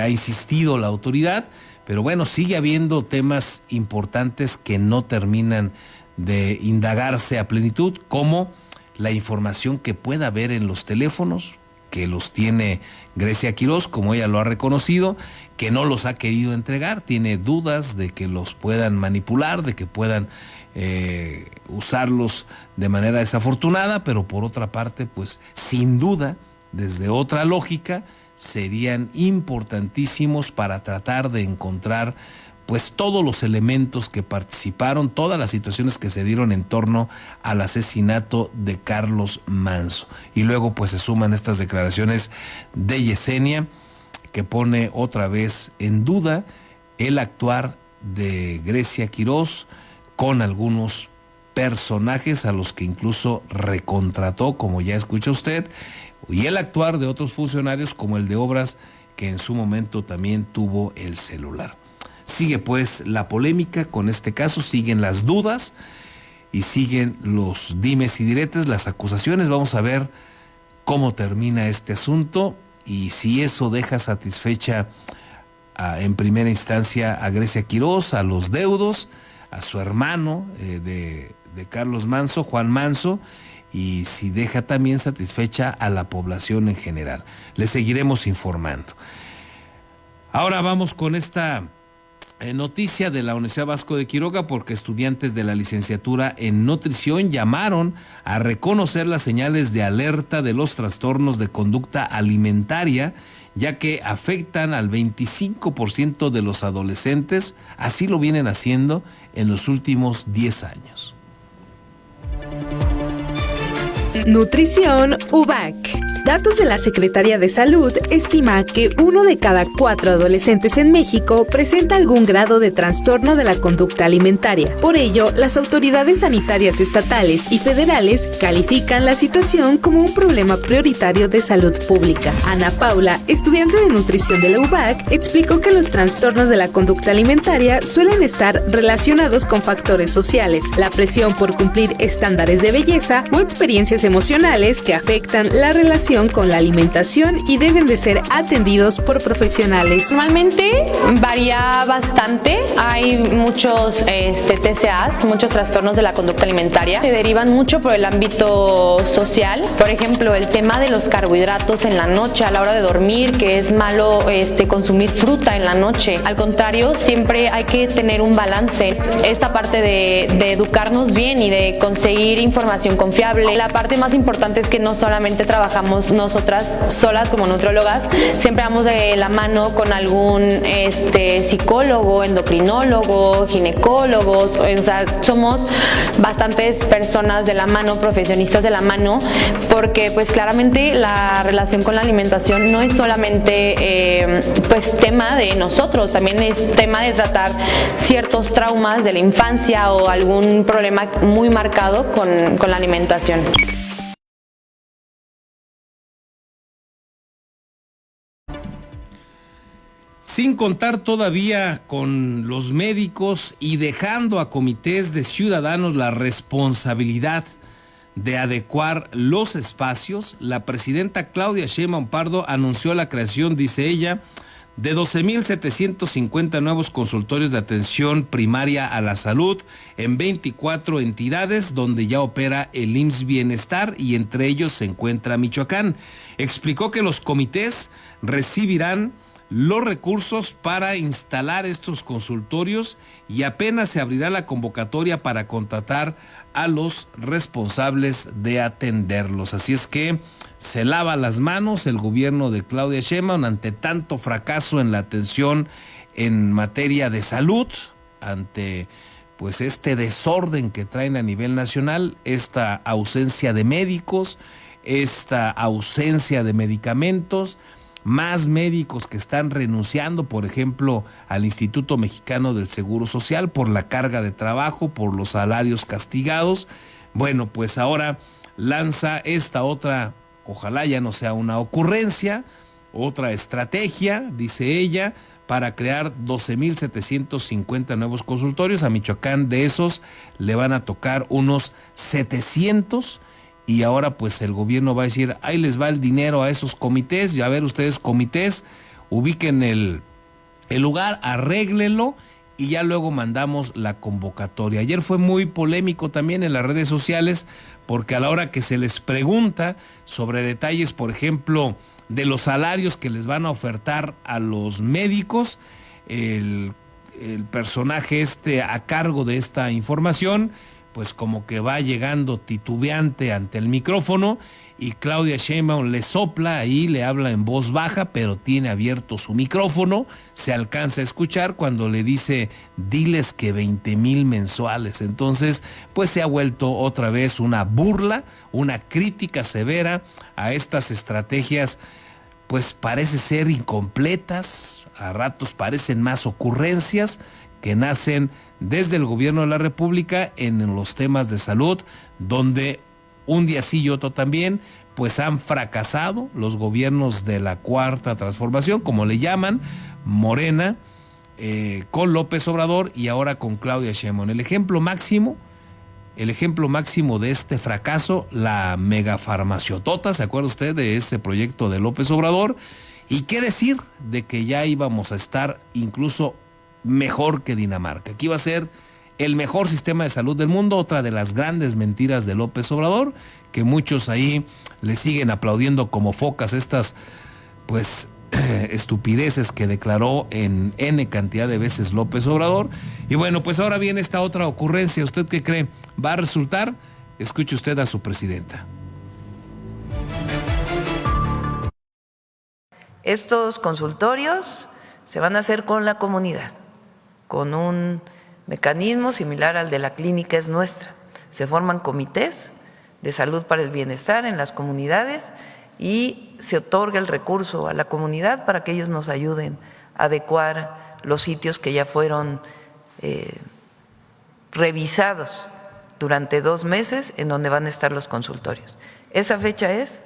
ha insistido la autoridad, pero bueno, sigue habiendo temas importantes que no terminan de indagarse a plenitud, como la información que pueda haber en los teléfonos, que los tiene Grecia Quirós, como ella lo ha reconocido, que no los ha querido entregar, tiene dudas de que los puedan manipular, de que puedan usarlos de manera desafortunada, pero por otra parte, pues sin duda, desde otra lógica, serían importantísimos para tratar de encontrar pues todos los elementos que participaron, todas las situaciones que se dieron en torno al asesinato de Carlos Manso. Y luego pues se suman estas declaraciones de Yesenia, que pone otra vez en duda el actuar de Grecia Quirós con algunos personajes a los que incluso recontrató, como ya escucha usted, y el actuar de otros funcionarios como el de obras, que en su momento también tuvo el celular. Sigue pues la polémica con este caso, siguen las dudas y siguen los dimes y diretes, las acusaciones. Vamos a ver cómo termina este asunto y si eso deja satisfecha en primera instancia a Grecia Quirós, a los deudos, a su hermano de Carlos Manso, Juan Manso, y si deja también satisfecha a la población en general. Les seguiremos informando. Ahora vamos con esta noticia de la Universidad Vasco de Quiroga, porque estudiantes de la licenciatura en nutrición llamaron a reconocer las señales de alerta de los trastornos de conducta alimentaria, ya que afectan al 25% de los adolescentes. Así lo vienen haciendo en los últimos 10 años. Nutrición UVAC. Datos de la Secretaría de Salud estima que 1 de cada 4 adolescentes en México presenta algún grado de trastorno de la conducta alimentaria. Por ello, las autoridades sanitarias estatales y federales califican la situación como un problema prioritario de salud pública. Ana Paula, estudiante de nutrición de la UVAC, explicó que los trastornos de la conducta alimentaria suelen estar relacionados con factores sociales, la presión por cumplir estándares de belleza o experiencias emocionales que afectan la relación con la alimentación y deben de ser atendidos por profesionales. Normalmente varía bastante. Hay muchos TCAs, muchos trastornos de la conducta alimentaria. Se derivan mucho por el ámbito social. Por ejemplo, el tema de los carbohidratos en la noche a la hora de dormir, que es malo consumir fruta en la noche. Al contrario, siempre hay que tener un balance. Esta parte de educarnos bien y de conseguir información confiable. La parte más importante es que no solamente trabajamos nosotras solas como nutrólogas, siempre vamos de la mano con algún psicólogo, endocrinólogo, ginecólogos, o sea, somos bastantes personas de la mano, profesionistas de la mano, porque pues claramente la relación con la alimentación no es solamente pues tema de nosotros, también es tema de tratar ciertos traumas de la infancia o algún problema muy marcado con la alimentación. Sin contar todavía con los médicos y dejando a comités de ciudadanos la responsabilidad de adecuar los espacios, la presidenta Claudia Sheinbaum Pardo anunció la creación, dice ella, de 12,750 nuevos consultorios de atención primaria a la salud en 24 entidades donde ya opera el IMSS Bienestar y entre ellos se encuentra Michoacán. Explicó que los comités recibirán los recursos para instalar estos consultorios y apenas se abrirá la convocatoria para contratar a los responsables de atenderlos. Así es que se lava las manos el gobierno de Claudia Sheinbaum ante tanto fracaso en la atención en materia de salud, ante pues este desorden que traen a nivel nacional, esta ausencia de médicos, esta ausencia de medicamentos, más médicos que están renunciando, por ejemplo, al Instituto Mexicano del Seguro Social por la carga de trabajo, por los salarios castigados. Bueno, pues ahora lanza esta otra, ojalá ya no sea una ocurrencia, otra estrategia, dice ella, para crear 12,750 nuevos consultorios. A Michoacán de esos le van a tocar unos 700. Y ahora pues el gobierno va a decir, ahí les va el dinero a esos comités, ya ver ustedes comités, ubiquen el lugar, arréglenlo y ya luego mandamos la convocatoria. Ayer fue muy polémico también en las redes sociales porque a la hora que se les pregunta sobre detalles, por ejemplo, de los salarios que les van a ofertar a los médicos, el personaje a cargo de esta información, pues como que va llegando titubeante ante el micrófono y Claudia Sheinbaum le sopla ahí, le habla en voz baja, pero tiene abierto su micrófono, se alcanza a escuchar cuando le dice, diles que 20,000 mensuales. Entonces, pues se ha vuelto otra vez una burla, una crítica severa a estas estrategias, pues parece ser incompletas, a ratos parecen más ocurrencias que nacen desde el gobierno de la República en los temas de salud, donde un día sí y otro también, pues han fracasado los gobiernos de la Cuarta Transformación, como le llaman, Morena, con López Obrador y ahora con Claudia Sheinbaum. El ejemplo máximo de este fracaso, la megafarmaciotota, ¿se acuerda usted de ese proyecto de López Obrador? Y qué decir de que ya íbamos a estar incluso mejor que Dinamarca. Aquí va a ser el mejor sistema de salud del mundo, otra de las grandes mentiras de López Obrador, que muchos ahí le siguen aplaudiendo como focas estas, pues, estupideces que declaró en N cantidad de veces López Obrador. Y bueno, pues ahora viene esta otra ocurrencia. ¿Usted qué cree? ¿Va a resultar? Escuche usted a su presidenta. Estos consultorios se van a hacer con la comunidad, con un mecanismo similar al de la Clínica Es Nuestra. Se forman comités de salud para el bienestar en las comunidades y se otorga el recurso a la comunidad para que ellos nos ayuden a adecuar los sitios que ya fueron revisados durante 2 meses en donde van a estar los consultorios. Esa fecha es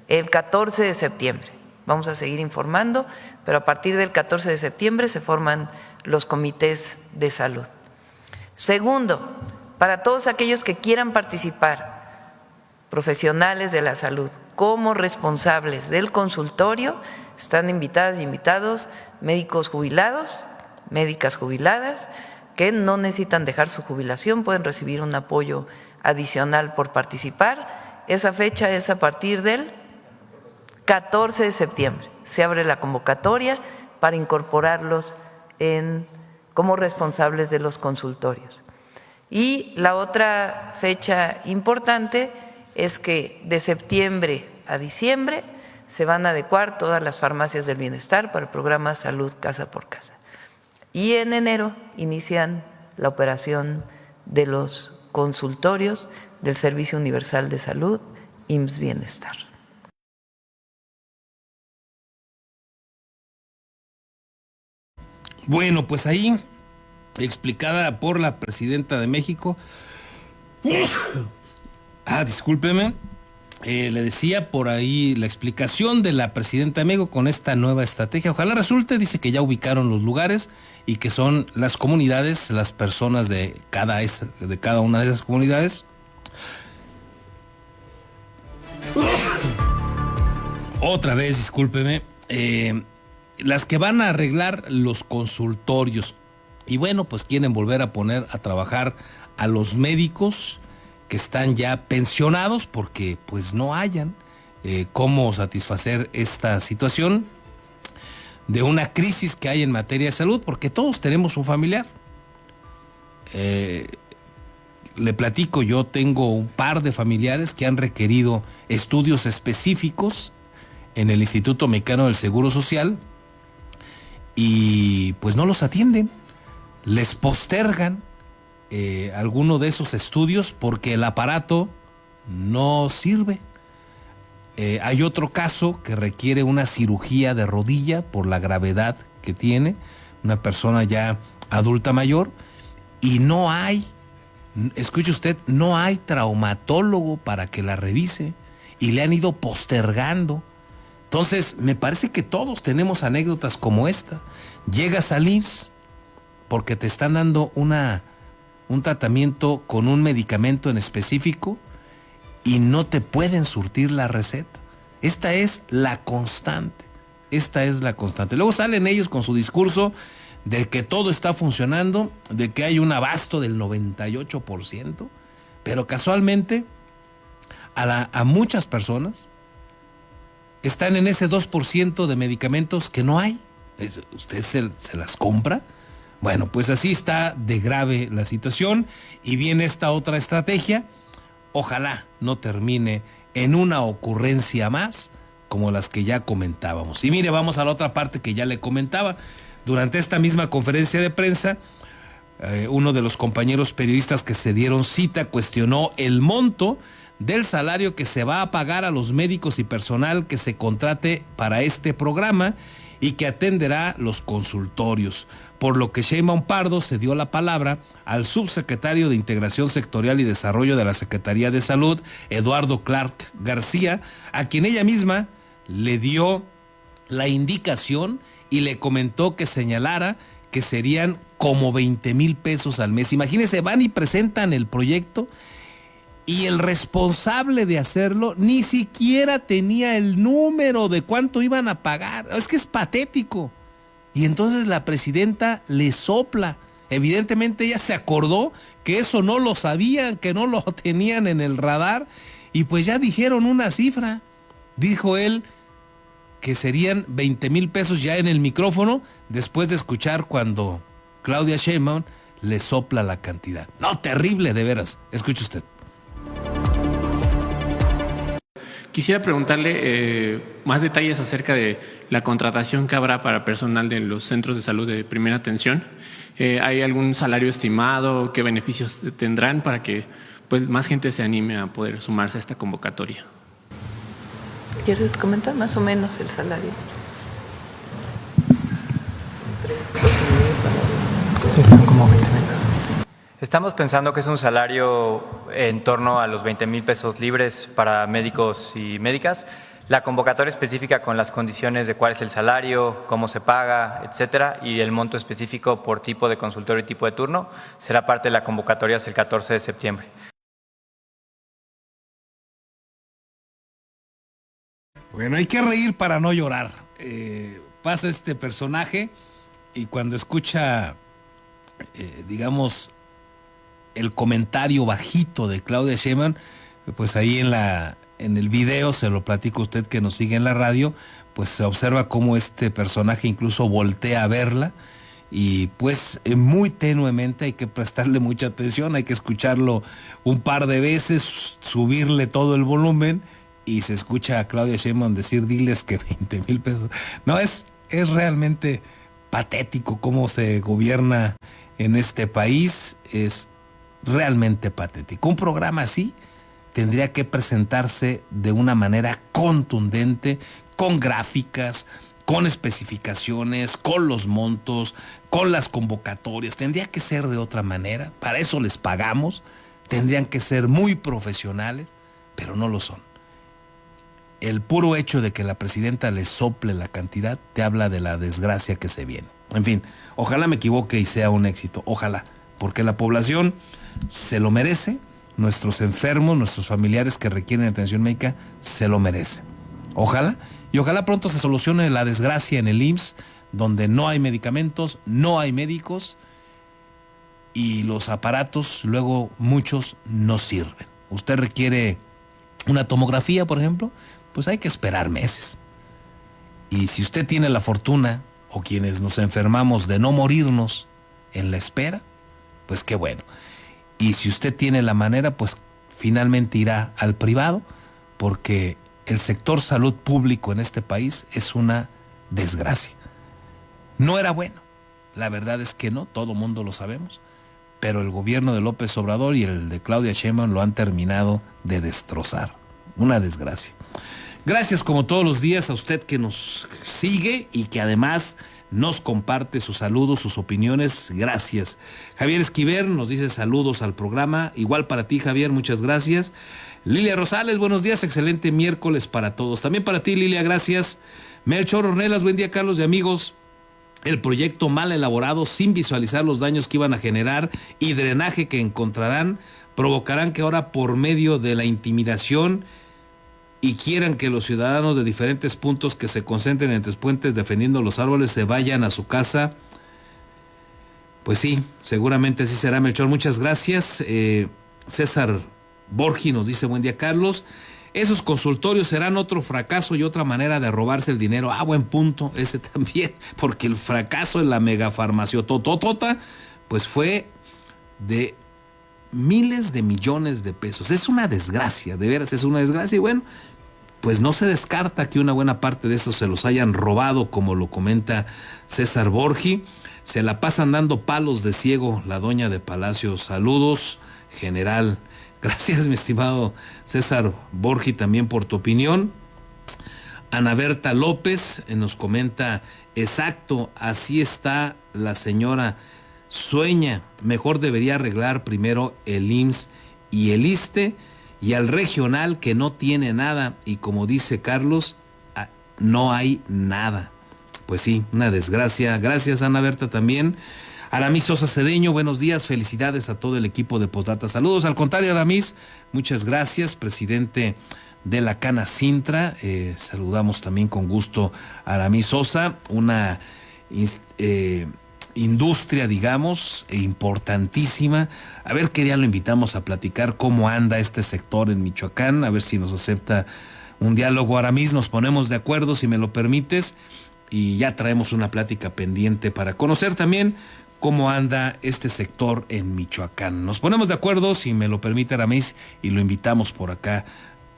el 14 de septiembre. Vamos a seguir informando, pero a partir del 14 de septiembre se forman los comités de salud. Segundo, para todos aquellos que quieran participar, profesionales de la salud, como responsables del consultorio, están invitadas y invitados médicos jubilados, médicas jubiladas, que no necesitan dejar su jubilación, pueden recibir un apoyo adicional por participar. Esa fecha es a partir del 14 de septiembre. Se abre la convocatoria para incorporarlos como responsables de los consultorios. Y la otra fecha importante es que de septiembre a diciembre se van a adecuar todas las farmacias del bienestar para el programa Salud Casa por Casa. Y en enero inician la operación de los consultorios del Servicio Universal de Salud, IMSS Bienestar. Bueno, pues ahí, explicada por la presidenta de México. Discúlpeme. Le decía por ahí la explicación de la presidenta de México con esta nueva estrategia. Ojalá resulte, dice que ya ubicaron los lugares y que son las comunidades, las personas de cada una de esas comunidades. Otra vez, discúlpeme. Las que van a arreglar los consultorios. Y bueno, pues quieren volver a poner a trabajar a los médicos que están ya pensionados porque pues no hayan cómo satisfacer esta situación de una crisis que hay en materia de salud, porque todos tenemos un familiar. Le platico, yo tengo un par de familiares que han requerido estudios específicos en el Instituto Mexicano del Seguro Social y pues no los atienden, les postergan alguno de esos estudios porque el aparato no sirve. Hay otro caso que requiere una cirugía de rodilla por la gravedad que tiene, una persona ya adulta mayor, y no hay, escuche usted, no hay traumatólogo para que la revise y le han ido postergando. Entonces, me parece que todos tenemos anécdotas como esta. Llegas al IMSS porque te están dando un tratamiento con un medicamento en específico y no te pueden surtir la receta. Esta es la constante. Luego salen ellos con su discurso de que todo está funcionando, de que hay un abasto del 98%, pero casualmente a muchas personas están en ese 2% de medicamentos que no hay. ¿Usted se las compra? Bueno, pues así está de grave la situación y viene esta otra estrategia. Ojalá no termine en una ocurrencia más como las que ya comentábamos. Y mire, vamos a la otra parte que ya le comentaba. Durante esta misma conferencia de prensa, uno de los compañeros periodistas que se dieron cita cuestionó el monto del salario que se va a pagar a los médicos y personal que se contrate para este programa y que atenderá los consultorios, por lo que Sheinbaum Pardo se dio la palabra al subsecretario de Integración Sectorial y Desarrollo de la Secretaría de Salud, Eduardo Clark García, a quien ella misma le dio la indicación y le comentó que señalara que serían como 20,000 pesos al mes. Imagínense, van y presentan el proyecto y el responsable de hacerlo ni siquiera tenía el número de cuánto iban a pagar. Es que es patético. Y entonces la presidenta le sopla. Evidentemente ella se acordó que eso no lo sabían, que no lo tenían en el radar, y pues ya dijeron una cifra. Dijo él que serían 20,000 pesos ya en el micrófono, después de escuchar cuando Claudia Sheinbaum le sopla la cantidad. No, terrible, de veras. Escuche usted. Quisiera preguntarle más detalles acerca de la contratación que habrá para personal de los centros de salud de primera atención. ¿Hay algún salario estimado? ¿Qué beneficios tendrán para que pues, más gente se anime a poder sumarse a esta convocatoria? ¿Quieres comentar más o menos el salario? Sí, son como 20,000. Estamos pensando que es un salario en torno a los 20,000 pesos libres para médicos y médicas. La convocatoria específica con las condiciones de cuál es el salario, cómo se paga, etcétera, y el monto específico por tipo de consultorio y tipo de turno será parte de la convocatoria hasta el 14 de septiembre. Bueno, hay que reír para no llorar. Pasa este personaje y cuando escucha, digamos, el comentario bajito de Claudia Sheinbaum, pues ahí en el video, se lo platico a usted que nos sigue en la radio, pues se observa cómo este personaje incluso voltea a verla y pues muy tenuemente hay que prestarle mucha atención, hay que escucharlo un par de veces, subirle todo el volumen y se escucha a Claudia Sheinbaum decir, diles que 20,000 pesos. No, es realmente patético cómo se gobierna en este país, es realmente patético. Un programa así tendría que presentarse de una manera contundente, con gráficas, con especificaciones, con los montos, con las convocatorias. Tendría que ser de otra manera. Para eso les pagamos. Tendrían que ser muy profesionales, pero no lo son. El puro hecho de que la presidenta les sople la cantidad te habla de la desgracia que se viene. En fin, ojalá me equivoque y sea un éxito. Ojalá, porque la población se lo merece. Nuestros enfermos, nuestros familiares que requieren atención médica, se lo merecen. Ojalá, y ojalá pronto se solucione la desgracia en el IMSS, donde no hay medicamentos, no hay médicos, y los aparatos, luego muchos no sirven. Usted requiere una tomografía, por ejemplo, pues hay que esperar meses. Y si usted tiene la fortuna, o quienes nos enfermamos, de no morirnos en la espera, pues qué bueno. Y si usted tiene la manera, pues finalmente irá al privado, porque el sector salud público en este país es una desgracia. No era bueno, la verdad es que no, todo mundo lo sabemos, pero el gobierno de López Obrador y el de Claudia Sheinbaum lo han terminado de destrozar. Una desgracia. Gracias como todos los días a usted que nos sigue y que además nos comparte sus saludos, sus opiniones. Gracias. Javier Esquiver nos dice saludos al programa. Igual para ti, Javier, muchas gracias. Lilia Rosales, buenos días, excelente miércoles para todos. También para ti, Lilia, gracias. Melchor Ornelas, buen día, Carlos y amigos. El proyecto mal elaborado, sin visualizar los daños que iban a generar y drenaje que encontrarán, provocarán que ahora por medio de la intimidación y quieran que los ciudadanos de diferentes puntos que se concentren en 3 puentes defendiendo los árboles se vayan a su casa. Pues sí, seguramente así será, Melchor. Muchas gracias. César Borgi nos dice, buen día, Carlos. Esos consultorios serán otro fracaso y otra manera de robarse el dinero. Buen punto, ese también, porque el fracaso en la megafarmaciototota, pues fue de miles de millones de pesos. Es una desgracia, de veras es una desgracia. Y bueno, pues no se descarta que una buena parte de esos se los hayan robado, como lo comenta César Borgi. Se la pasan dando palos de ciego la doña de Palacio. Saludos, general. Gracias, mi estimado César Borgi, también por tu opinión. Ana Berta López nos comenta, exacto, así está la señora. Sueña, mejor debería arreglar primero el IMSS y el ISSSTE y al regional que no tiene nada. Y como dice Carlos, no hay nada. Pues sí, una desgracia. Gracias, Ana Berta, también. Aramis Sosa Cedeño, buenos días, felicidades a todo el equipo de Postdata. Saludos, al contrario, Aramis, muchas gracias, presidente de la Cana Sintra. Saludamos también con gusto a Aramis Sosa, una industria, digamos, importantísima. A ver qué día lo invitamos a platicar cómo anda este sector en Michoacán, a ver si nos acepta un diálogo. Ahora mismo nos ponemos de acuerdo, si me lo permites, y ya traemos una plática pendiente para conocer también cómo anda este sector en Michoacán. Nos ponemos de acuerdo, si me lo permite Aramis, y lo invitamos por acá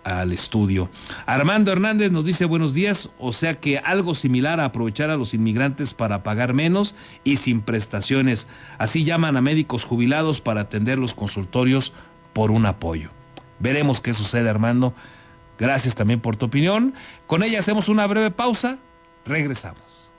al estudio. Armando Hernández nos dice buenos días, o sea que algo similar a aprovechar a los inmigrantes para pagar menos y sin prestaciones. Así llaman a médicos jubilados para atender los consultorios por un apoyo. Veremos qué sucede, Armando. Gracias también por tu opinión. Con ella hacemos una breve pausa. Regresamos.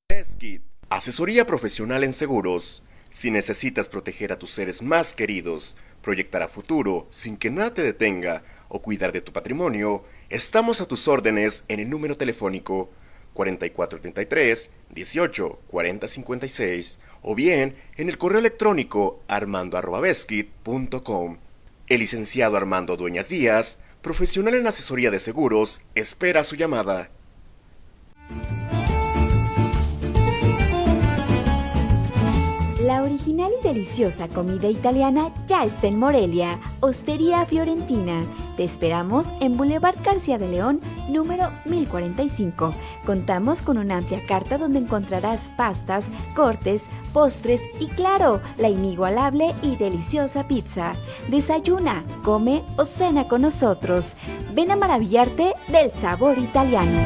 Beskid, asesoría profesional en seguros. Si necesitas proteger a tus seres más queridos, proyectar a futuro sin que nada te detenga o cuidar de tu patrimonio, estamos a tus órdenes en el número telefónico 4433-184056 o bien en el correo electrónico armando@beskid.com. El licenciado Armando Dueñas Díaz, profesional en asesoría de seguros, espera su llamada. La original y deliciosa comida italiana ya está en Morelia, Hostería Fiorentina. Te esperamos en Boulevard García de León, número 1045. Contamos con una amplia carta donde encontrarás pastas, cortes, postres y claro, la inigualable y deliciosa pizza. Desayuna, come o cena con nosotros. Ven a maravillarte del sabor italiano.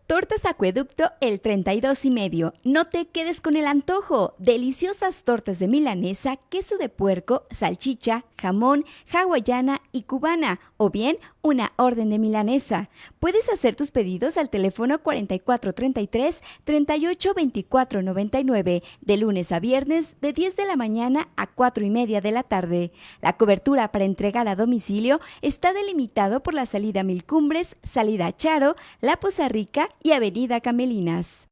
Tortas Acueducto el 32 y medio. No te quedes con el antojo. Deliciosas tortas de milanesa, queso de puerco, salchicha, jamón, hawaiana y cubana, o bien una orden de milanesa. Puedes hacer tus pedidos al teléfono 4433-382499, de lunes a viernes de 10 de la mañana a 4:30 de la tarde. La cobertura para entregar a domicilio está delimitado por la salida Mil Cumbres, salida Charo, La Poza Rica y Avenida Camelinas.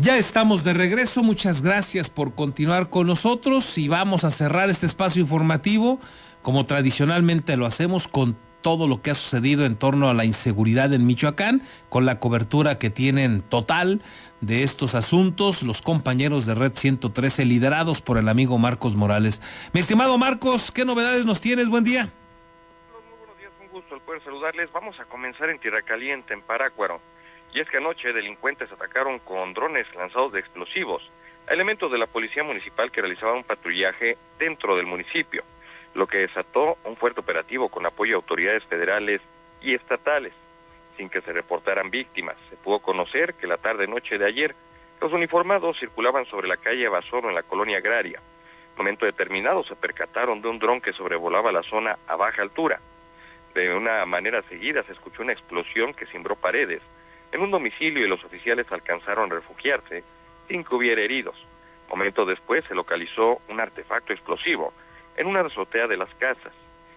Ya estamos de regreso, muchas gracias por continuar con nosotros y vamos a cerrar este espacio informativo como tradicionalmente lo hacemos con todo lo que ha sucedido en torno a la inseguridad en Michoacán, con la cobertura que tienen total de estos asuntos los compañeros de Red 113 liderados por el amigo Marcos Morales. Mi estimado Marcos, ¿qué novedades nos tienes? Buen día. Muy buenos días, un gusto el poder saludarles. Vamos a comenzar en Tierra Caliente, en Parácuaro. Y es que anoche delincuentes atacaron con drones lanzados de explosivos a elementos de la policía municipal que realizaban un patrullaje dentro del municipio, lo que desató un fuerte operativo con apoyo de autoridades federales y estatales, sin que se reportaran víctimas. Se pudo conocer que la tarde-noche de ayer, los uniformados circulaban sobre la calle Basoro en la colonia agraria. Momento determinado se percataron de un dron que sobrevolaba la zona a baja altura. De una manera seguida se escuchó una explosión que cimbró paredes en un domicilio y los oficiales alcanzaron a refugiarse sin que hubiera heridos. Momentos después se localizó un artefacto explosivo en una azotea de las casas.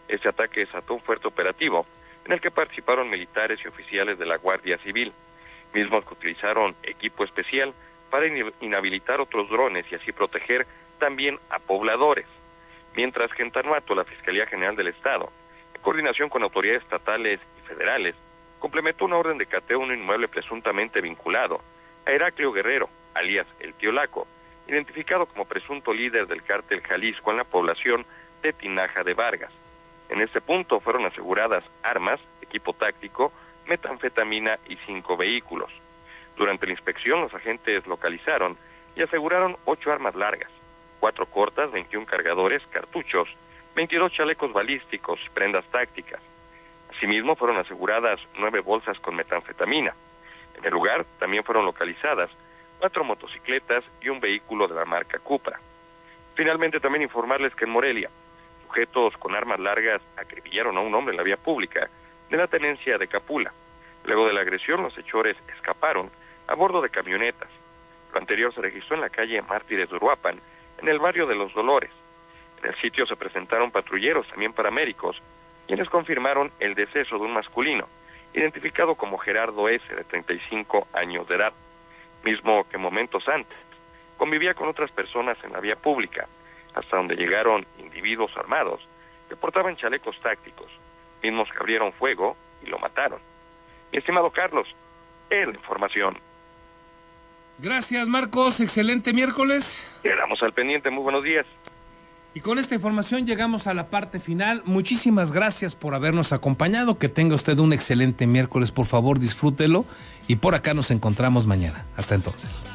Este ataque desató un fuerte operativo en el que participaron militares y oficiales de la Guardia Civil, mismos que utilizaron equipo especial para inhabilitar otros drones y así proteger también a pobladores. Mientras que en Tarmato, la Fiscalía General del Estado, en coordinación con autoridades estatales y federales, complementó una orden de cateo en un inmueble presuntamente vinculado a Heraclio Guerrero, alias El Tío Laco, identificado como presunto líder del cártel Jalisco en la población de Tinaja de Vargas. En este punto fueron aseguradas armas, equipo táctico, metanfetamina y 5 vehículos. Durante la inspección, los agentes localizaron y aseguraron 8 armas largas, 4 cortas, 21 cargadores, cartuchos, 22 chalecos balísticos, prendas tácticas. Asimismo, fueron aseguradas 9 bolsas con metanfetamina. En el lugar también fueron localizadas 4 motocicletas y un vehículo de la marca Cupra. Finalmente, también informarles que en Morelia, sujetos con armas largas acribillaron a un hombre en la vía pública de la tenencia de Capula. Luego de la agresión, los hechores escaparon a bordo de camionetas. Lo anterior se registró en la calle Mártires de Uruapan, en el barrio de Los Dolores. En el sitio se presentaron patrulleros, también paramédicos, quienes confirmaron el deceso de un masculino, identificado como Gerardo S., de 35 años de edad, mismo que momentos antes convivía con otras personas en la vía pública, hasta donde llegaron individuos armados que portaban chalecos tácticos, mismos que abrieron fuego y lo mataron. Mi estimado Carlos, es la información. Gracias, Marcos. Excelente miércoles. Quedamos al pendiente. Muy buenos días. Y con esta información llegamos a la parte final. Muchísimas gracias por habernos acompañado. Que tenga usted un excelente miércoles. Por favor, disfrútelo. Y por acá nos encontramos mañana. Hasta entonces.